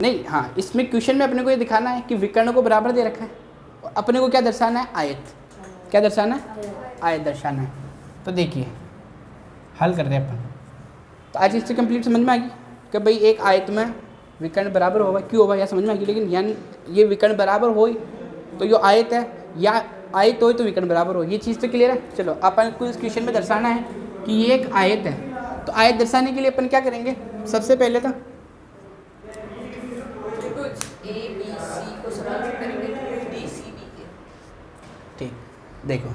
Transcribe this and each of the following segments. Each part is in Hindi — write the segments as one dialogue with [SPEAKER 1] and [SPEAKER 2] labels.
[SPEAKER 1] नहीं, हाँ, इसमें क्वेश्चन में अपने को ये दिखाना है कि विकर्ण को बराबर दे रखा है, अपने को क्या दर्शाना है, आयत। क्या दर्शाना है, आयत दर्शाना है। तो देखिए हल कर रहे हैं अपन। तो आज इससे कंप्लीट समझ में आ गई कि भाई एक आयत में विकर्ण बराबर होगा, क्यों होगा यह समझ में आ गई। लेकिन यानी ये विकर्ण बराबर हो तो जो आयत है, या आयत हो तो विकर्ण बराबर हो, ये चीज़ तो क्लियर है। चलो अपन को इस क्वेश्चन में दर्शाना है कि ये एक आयत है। तो आयत दर्शाने के लिए अपन क्या करेंगे, सबसे पहले तो ठीक, देखो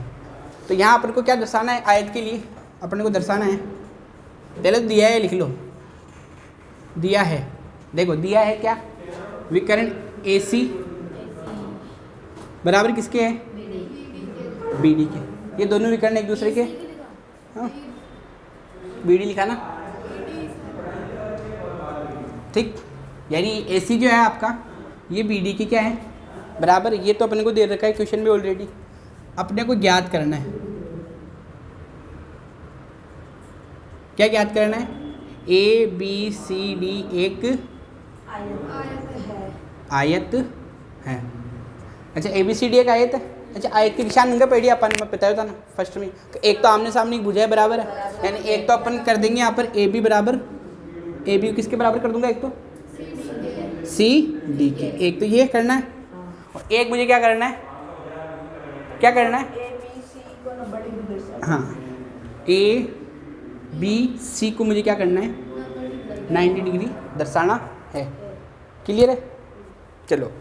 [SPEAKER 1] तो यहाँ अपन को क्या दर्शाना है, आयत के लिए अपने को दर्शाना है, पहले तो दिया है लिख लो। दिया है, देखो दिया है क्या, विकर्ण AC बराबर किसके है, BD के। ये दोनों विकर्ण एक दूसरे के, हाँ BD लिखा ना, ठीक। यानी AC जो है आपका, ये BD की क्या है, बराबर। ये तो अपने को दे रखा है क्वेश्चन में ऑलरेडी, अपने को ज्ञात करना है। क्या ज्ञात करना है, ABCD एक आयत है। अच्छा ABCD एक आयत है। अच्छा आयत के निशान नंगा पढ़िए अपन, मैं बताया था ना फर्स्ट में, एक तो आमने सामने की भुजा बराबर है, यानी एक तो अपन कर देंगे यहाँ पर AB बराबर, AB किसके बराबर कर दूंगा, एक तो CD के, एक तो ये करना है, और एक मुझे क्या करना है, क्या करना है, हाँ ABC को मुझे क्या करना है, 90 डिग्री दर्शाना है। क्लियर है। चलो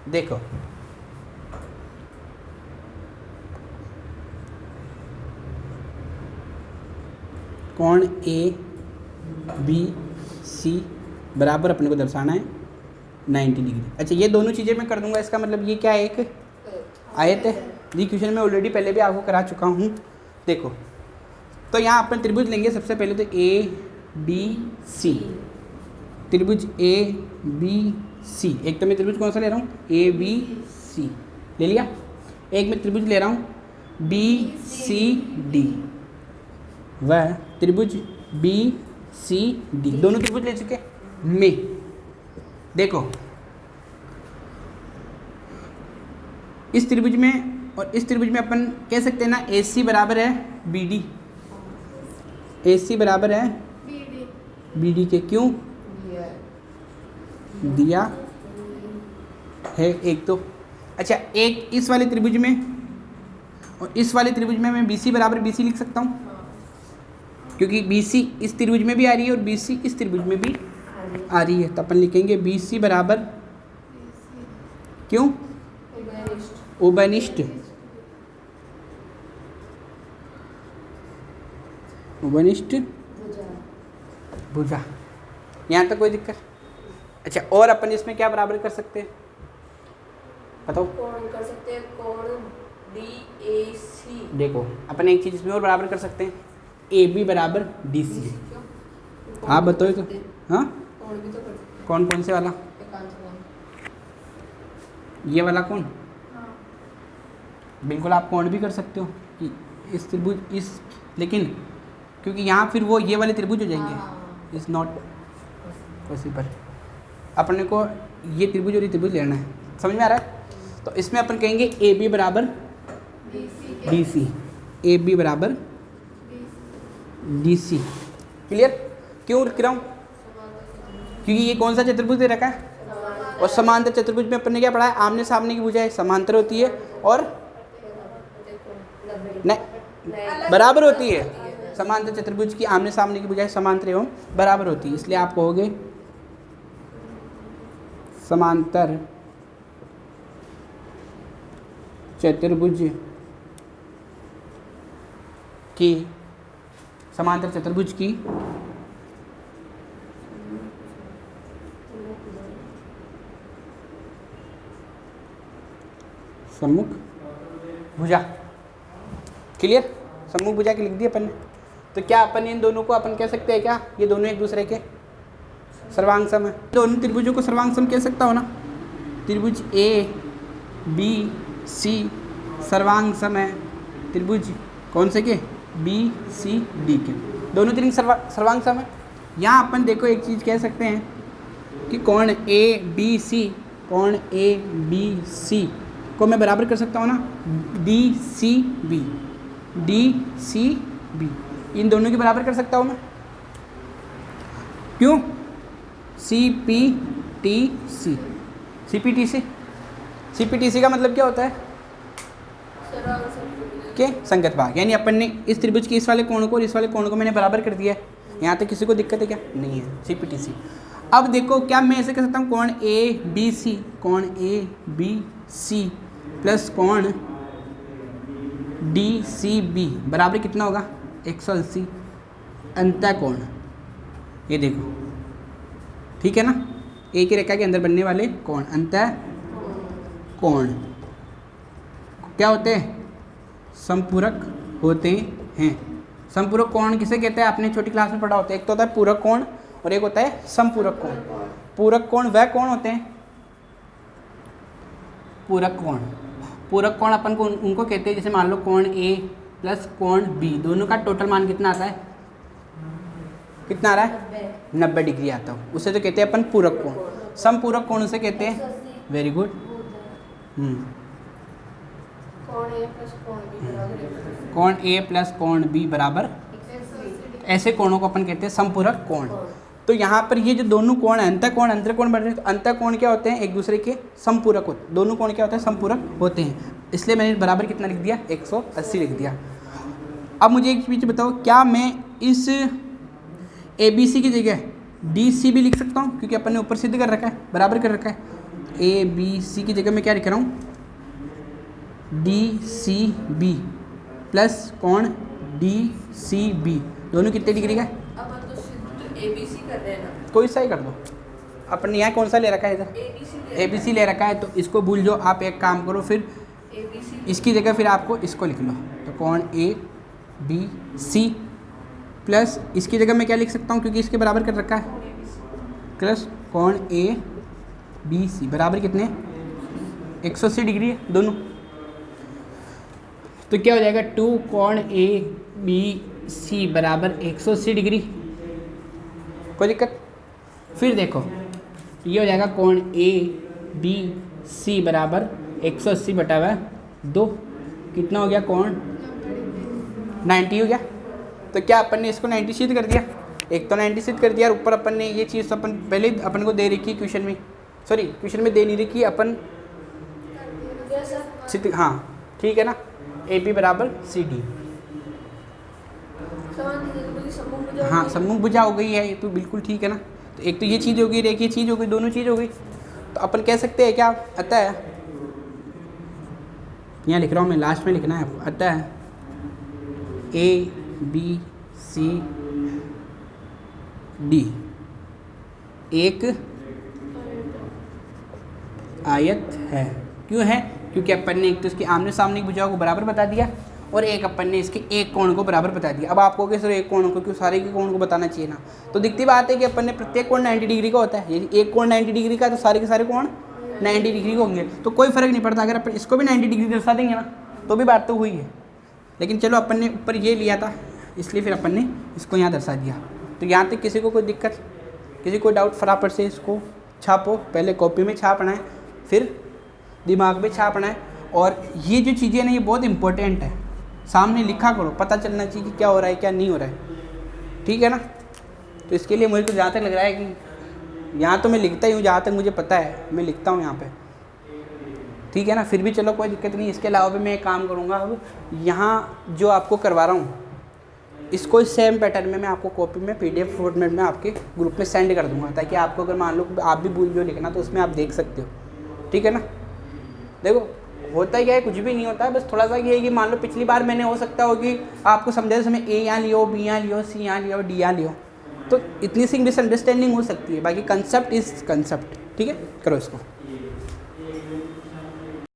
[SPEAKER 1] देखो कोण ABC बराबर अपने को दर्शाना है 90 डिग्री। अच्छा ये दोनों चीज़ें मैं कर दूंगा, इसका मतलब ये क्या है, एक आयत है। ये क्वेश्चन मैं ऑलरेडी पहले भी आपको करा चुका हूँ। देखो तो यहाँ अपन त्रिभुज लेंगे, सबसे पहले तो ABC, त्रिभुज ABC। एक तो मैं त्रिभुज कौन सा ले रहा हूँ, ABC ले लिया। एक मैं त्रिभुज ले रहा हूँ BCD, वह त्रिभुज BCD, दोनों त्रिभुज ले चुके मैं। देखो इस त्रिभुज में और इस त्रिभुज में अपन कह सकते हैं ना, AC बराबर है BD, AC बराबर है BD के। क्यों दिया है एक तो। अच्छा एक इस वाले त्रिभुज में और इस वाले त्रिभुज में मैं BC बराबर BC लिख सकता हूँ, क्योंकि BC इस त्रिभुज में भी आ रही है और BC इस त्रिभुज में भी आ रही है। तो अपन लिखेंगे BC बराबर, क्यों, उभयनिष्ठ, उभयनिष्ठ भुजा। यहाँ तक कोई दिक्कत। अच्छा और अपन इसमें क्या बराबर कर सकते हैं, बताओ।
[SPEAKER 2] कोण कर सकते हैं, कोण DAC।
[SPEAKER 1] देखो अपन एक चीज़ इसमें और बराबर कर सकते हैं, AB बराबर DC। आप बताओ तो, हाँ
[SPEAKER 2] कोण भी तो कर सकते हैं।
[SPEAKER 1] कौन कौन से वाला,
[SPEAKER 2] एकांत कोण,
[SPEAKER 1] ये वाला कौन,
[SPEAKER 2] हाँ
[SPEAKER 1] बिल्कुल आप कोण भी कर सकते हो कि इस त्रिभुज इस, लेकिन क्योंकि यहाँ फिर वो ये वाले त्रिभुज हो जाएंगे, इज़ नॉट पॉसिबल। अपने को ये त्रिभुज और ये त्रिभुज लेना है, समझ में आ रहा है। तो इसमें अपन कहेंगे AB बराबर DC, AB बराबर DC। क्लियर। क्यों लिख रहा हूँ, क्योंकि ये कौन सा चतुर्भुज दे रखा है, और समांतर चतुर्भुज में अपन ने क्या पढ़ा है, आमने सामने की भुजाएं समांतर होती है और नहीं बराबर होती है। समांतर चतुर्भुज की आमने सामने की भुजाएं समांतर एवं बराबर होती है, इसलिए आप कहोगे समांतर चतुर्भुज की, समांतर चतुर्भुज की सम्मुख भुजा। क्लियर। सम्मुख भुजा की लिख दी अपन ने। तो क्या अपन इन दोनों को अपन कह सकते हैं क्या, ये दोनों एक दूसरे के सर्वांग सम है। दोनों त्रिभुजों को सर्वांग सम कह सकता हो ना। त्रिभुज ABC सर्वांग सम है त्रिभुज कौन से के, BCD के। दोनों त्रिभुज सर्वांग सम है। यहाँ अपन देखो एक चीज़ कह सकते हैं कि कोण ए बी सी, कोण ए बी सी को मैं बराबर कर सकता हूँ ना D C B, D C B, इन दोनों के बराबर कर सकता हूँ मैं। क्यों? C P T C, C P T C, C P T C का मतलब क्या होता है
[SPEAKER 2] सराउंड सब
[SPEAKER 1] के संगत भाग, यानी अपन ने इस त्रिभुज के इस वाले कोण को और इस वाले कोण को मैंने बराबर कर दिया है। यहाँ तक किसी को दिक्कत है क्या? नहीं है, सी पी टी सी। अब देखो क्या मैं ऐसे कर सकता हूँ, कोण ए बी सी, कोण ए बी सी प्लस कोण डी सी बी बराबर कितना होगा 180 अंतः कोण। ये देखो ठीक है ना, एक ही रेखा के अंदर बनने वाले कोण अंतः कोण क्या होते हैं? संपूरक होते हैं। संपूरक कोण किसे कहते हैं? आपने छोटी क्लास में पढ़ा होता है, एक तो होता है पूरक कोण और एक होता है संपूरक कोण। पूरक कोण वह कोण होते हैं, पूरक कोण, पूरक कोण अपन को उनको कहते हैं जैसे मान लो कोण ए प्लस कोण बी, दोनों का टोटल मान कितना आता है? कितना आ रहा है? 90 डिग्री आता है, उसे तो कहते हैं अपन पूरक कोण। समपूरक कोण उसे कहते हैं, वेरी गुड।
[SPEAKER 2] कोण ए प्लस कोण बी बराबर
[SPEAKER 1] कोण ए प्लस कोण बी बराबर, ऐसे कोणों को अपन कहते हैं समपूरक कोण। तो यहाँ पर ये जो दोनों कोण हैं अंतः कोण अंतर कोण बन रहे हैं, तो अंतः कोण क्या होते हैं? एक दूसरे के समपूरक होते हैं। दोनों कोण क्या होते हैं? समपूरक होते हैं, इसलिए मैंने बराबर कितना लिख दिया? 180 लिख दिया। अब मुझे एक चीज़ बताओ, क्या मैं इस ए बी सी की जगह डी सी भी लिख सकता हूँ? क्योंकि अपन ने ऊपर सिद्ध कर रखा है, बराबर कर रखा है। ए बी सी की जगह मैं क्या लिख रहा हूँ? डी सी बी प्लस कोण डी सी बी, दोनों कितने डिग्री का है?
[SPEAKER 2] अपन तो सिर्फ एबीसी कर रहे हैं ना,
[SPEAKER 1] कोई सा ही कर दो। अपन ने यहाँ कौन सा ले रखा है? इधर
[SPEAKER 2] एबीसी
[SPEAKER 1] ए बी सी ले रखा है, तो इसको भूल जाओ। आप एक काम करो, फिर
[SPEAKER 2] एबीसी
[SPEAKER 1] इसकी जगह फिर आपको इसको लिख लो, तो कोण ए बी सी प्लस इसकी जगह मैं क्या लिख सकता हूँ, क्योंकि इसके बराबर कर रखा है, प्लस कोण ए बी सी बराबर कितने? 180 डिग्री है दोनों। तो क्या हो जाएगा? 2 कोण ए बी सी बराबर 180 डिग्री। कोई दिक्कत? फिर देखो ये हो जाएगा कोण ए बी सी बराबर 180 बटा हुआ 2, कितना हो गया? कोण 90 हो गया। तो क्या अपन ने इसको 90 सिद्ध कर दिया? एक तो 90 सिद्ध कर दिया, और ऊपर अपन ने ये चीज़ अपन पहले अपन को दे रखी है क्वेश्चन में, सॉरी क्वेश्चन में दे नहीं रखी, अपन सिद्ध, हाँ ठीक है ना। ए बी बराबर सी डी, हाँ सम्मुख भुजा हो गई है ये तो बिल्कुल ठीक है ना। तो एक तो ये चीज़ हो गई, रेखीय चीज़ हो गई, दोनों चीज़ हो गई। तो अपन कह सकते हैं क्या? अतः यहाँ लिख रहा हूँ मैं, लास्ट में लिखना है आपको, अतः ए बी सी डी एक आयत है। क्यों है? क्योंकि अपन ने एक तो इसके आमने सामने की भुजाओं को बराबर बता दिया, और एक अपन ने इसके एक कोण को बराबर बता दिया। अब आपको कि सर एक कोण को क्यों, सारे के कोण को बताना चाहिए ना? तो दिखती बात है कि अपन ने प्रत्येक कोण 90 डिग्री का होता है, यदि एक कोण 90 डिग्री का है तो सारे के सारे कोण 90 डिग्री के होंगे, तो कोई फर्क नहीं पड़ता। अगर अपन इसको भी 90 डिग्री दर्शा देंगे ना तो भी बात तो हुई है। लेकिन चलो अपन ने ऊपर ये लिया था, इसलिए फिर अपन ने इसको यहाँ दर्शा दिया। तो यहाँ तक किसी को कोई दिक्कत, किसी को डाउट, फटाफट से इसको छापो। पहले कॉपी में छापना है, फिर दिमाग में छापना है। और ये जो चीज़ें ना ये बहुत इंपॉर्टेंट है, सामने लिखा करो, पता चलना चाहिए कि क्या हो रहा है क्या नहीं हो रहा है, ठीक है ना। तो इसके लिए मुझे तो जहाँ तक लग रहा है कि यहाँ तो मैं लिखता ही हूँ, जहाँ तक मुझे पता है मैं लिखता हूँ यहाँ पे, ठीक है ना। फिर भी चलो कोई दिक्कत नहीं। इसके अलावा भी मैं एक काम करूँगा, अब यहाँ जो आपको करवा रहा हूँ इसको सेम पैटर्न में मैं आपको कॉपी में PDF फॉर्मेट में आपके ग्रुप में सेंड कर दूँगा, ताकि आपको अगर मान लो आप भी भूल जो लिखना तो उसमें आप देख सकते हो, ठीक है ना। देखो होता ही क्या है, कुछ भी नहीं होता है, बस थोड़ा सा ये है कि मान लो पिछली बार मैंने हो सकता हो कि आपको समझाते समय A यहाँ लियो, B यहाँ लियो, C यहाँ लियो, D यहाँ लियो, तो इतनी सी मिसअंडरस्टैंडिंग हो सकती है। बाकी कंसेप्ट इज़ कंसेप्ट, ठीक है। करो इसको।